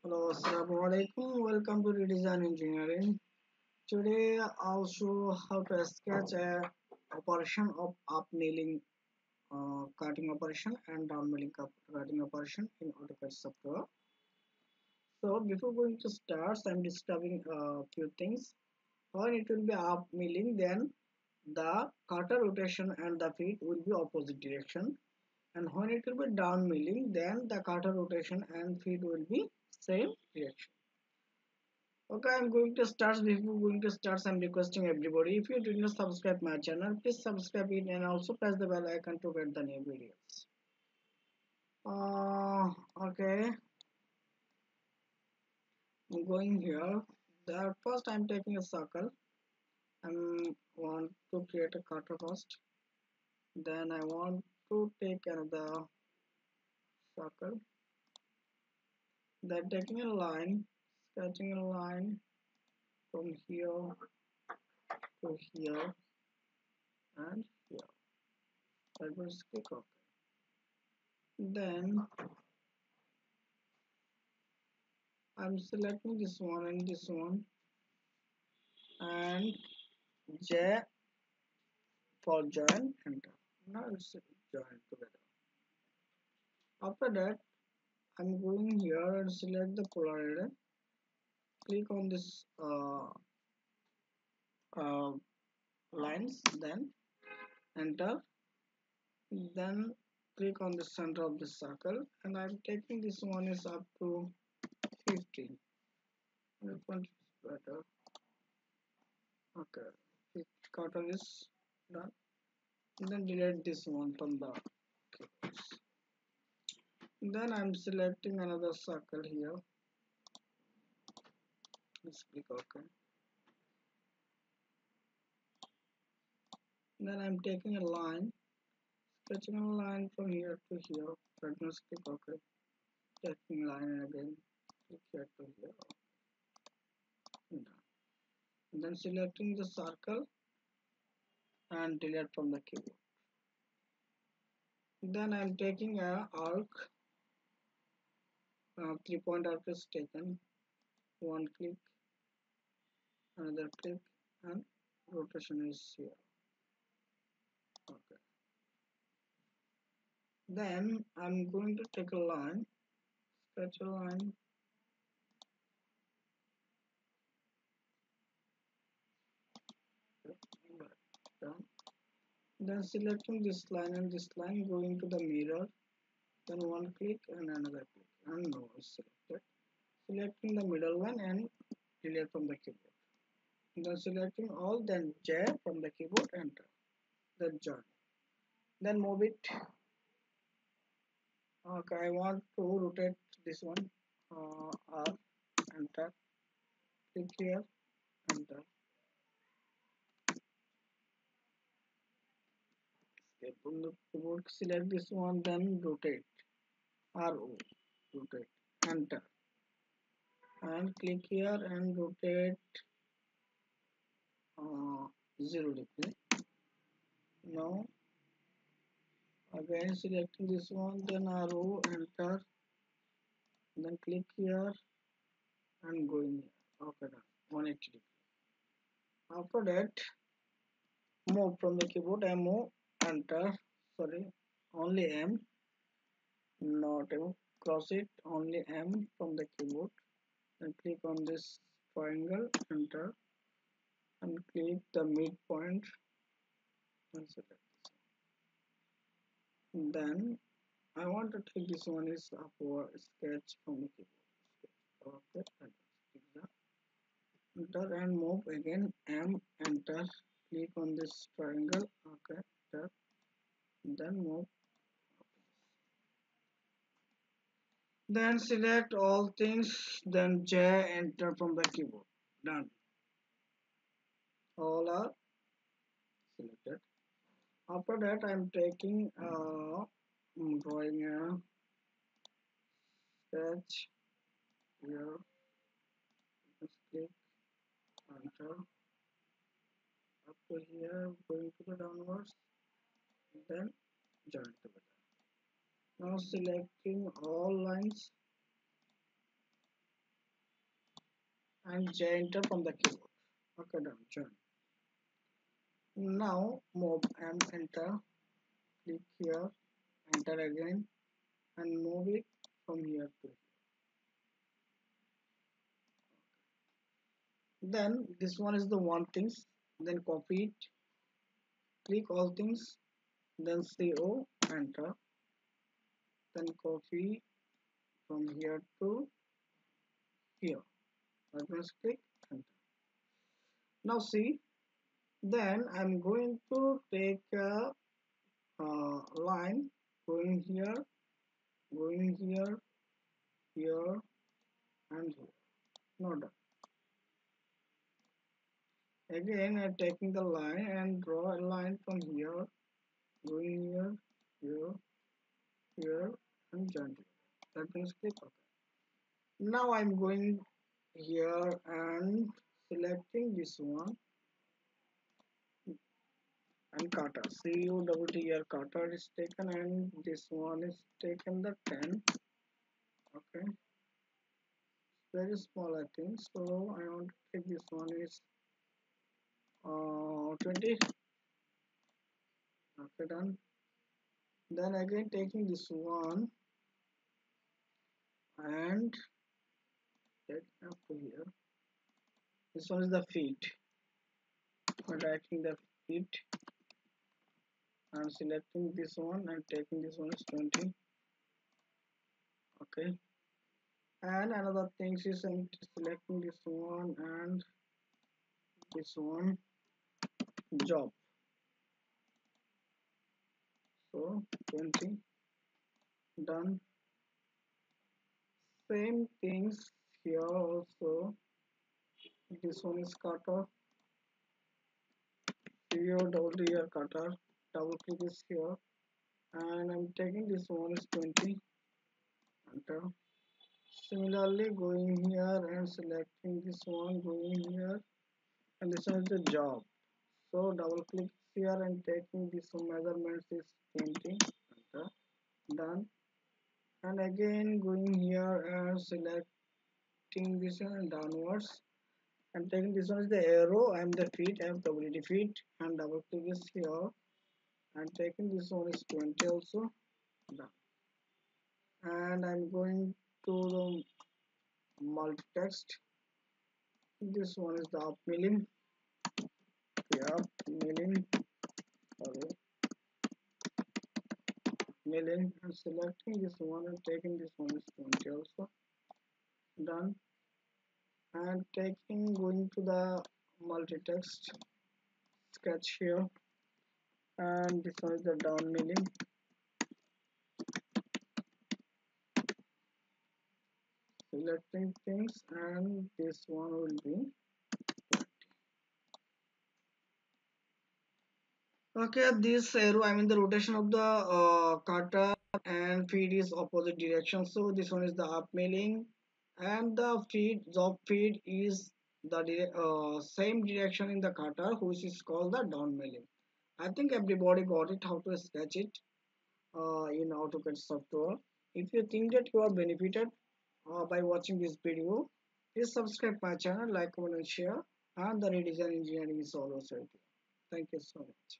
Hello, Assalamu alaikum. Welcome to Redesign Engineering. Today I'll show how to sketch a operation of up milling cutting operation and down milling cutting operation in AutoCAD software. So before going to start, I'm describing a few things. When it will be up milling, then the cutter rotation and the feet will be opposite direction. And when it will be down milling, then the cutter rotation and feet will be same direction. Okay, I'm going to start. Before going to start, I'm requesting everybody, if you did not subscribe my channel, please subscribe it and also press the bell icon to get the new videos. Okay, I'm going here. The first I'm taking a circle. I want to create a cutter first. Then I want to take another circle. Then taking a line, sketching a line from here to here and here. That was click OK. Then I'm selecting this one and this one and J for join, enter. Now it's join together. After that, I'm going here and select the polar array. Click on this uh, lines, then enter. Then click on the center of the circle, and I'm taking this one is up to 15. This one is better. Okay, cutter is done. And then delete this one from the keyboards. Then I'm selecting another circle here. Let's click OK. Then I'm taking a line, sketching a line from here to here. Let me click OK. Taking line again, click here to here. Done. And then selecting the circle and delete from the keyboard. Then I'm taking a arc, 3-point arc is taken. One click, another click, and rotation is here. Okay. Then I'm going to take a line, sketch a line. Done. Then selecting this line and this line, going to the mirror, then one click and another click, and no is selected. Selecting the middle one and delete from the keyboard. Then selecting all, then J from the keyboard, enter. Then join. Then move it. Okay, I want to rotate this one. R, enter. Click here, enter. Escape from the keyboard. Select this one, then rotate. RO, rotate. Enter. And click here and rotate 0 degree. Now again selecting this one, then arrow, enter, then click here and going here. Okay, done. 180 degree. After that, move from the keyboard, move, enter. Sorry, only M, not M. Cross it, only M from the keyboard. Then click on this triangle, enter, and click the midpoint and select this one. Then I want to take this one is upward sketch from the keyboard. Okay, enter and move again. M, enter. Click on this triangle. Okay, enter. Then move. Then select all things. Then J, enter from the keyboard. Done. All are selected. After that, I'm taking drawing a sketch here. Just click, enter. Up to here, going to the downwards, then join together. Now selecting all lines, and J enter from the keyboard. Okay, done. Join. Now move M enter, click here, enter again, and move it from here to here. Then this one is the one things. Then copy it, click all things, then CO, enter, then copy from here to here. That means click enter. Now see, then I'm going to take a line going here, here, and here. Not done. Again, I'm taking the line and draw a line from here, going here, here, here, and join here. That means click OK. Now I'm going here and selecting this one and cutter. CUTTER cutter is taken and this one is taken the 10. Okay, very small I think. So I want to take this one is 20. Okay, done. Then again taking this one and take up to here. This one is the feet. Dragging the feet and selecting this one and taking this one is 20. Okay, and another thing is I'm selecting this one and this one job. So 20, done. Same things here also. This one is cutter. Here double here cutter. Double click is here, and I'm taking this one is 20. Enter. Similarly, going here and selecting this one, going here, and this one is the job. So double click here and taking this one measurements is 20. Enter. Done. And again going here and selecting this one and downwards. I'm taking this one is the arrow. I'm the feet. I have WD feet and double click is here. I'm taking this one is 20 also. Done. And I'm going to the multi-text. This one is the up milling. Yeah, milling. Sorry, milling. And selecting this one and taking this one is 20 also. Done. And taking going to the multi-text sketch here, and this one is the down milling. Selecting things, and this one will be okay. This arrow, I mean the rotation of the cutter and feed is opposite direction. So this one is the up milling, and the job feed is the same direction in the cutter, which is called the down milling. I think everybody got it how to sketch it in AutoCAD software. If you think that you are benefited by watching this video, please subscribe my channel, like, comment, and share. And the redesign engineering is always with you. Thank you so much.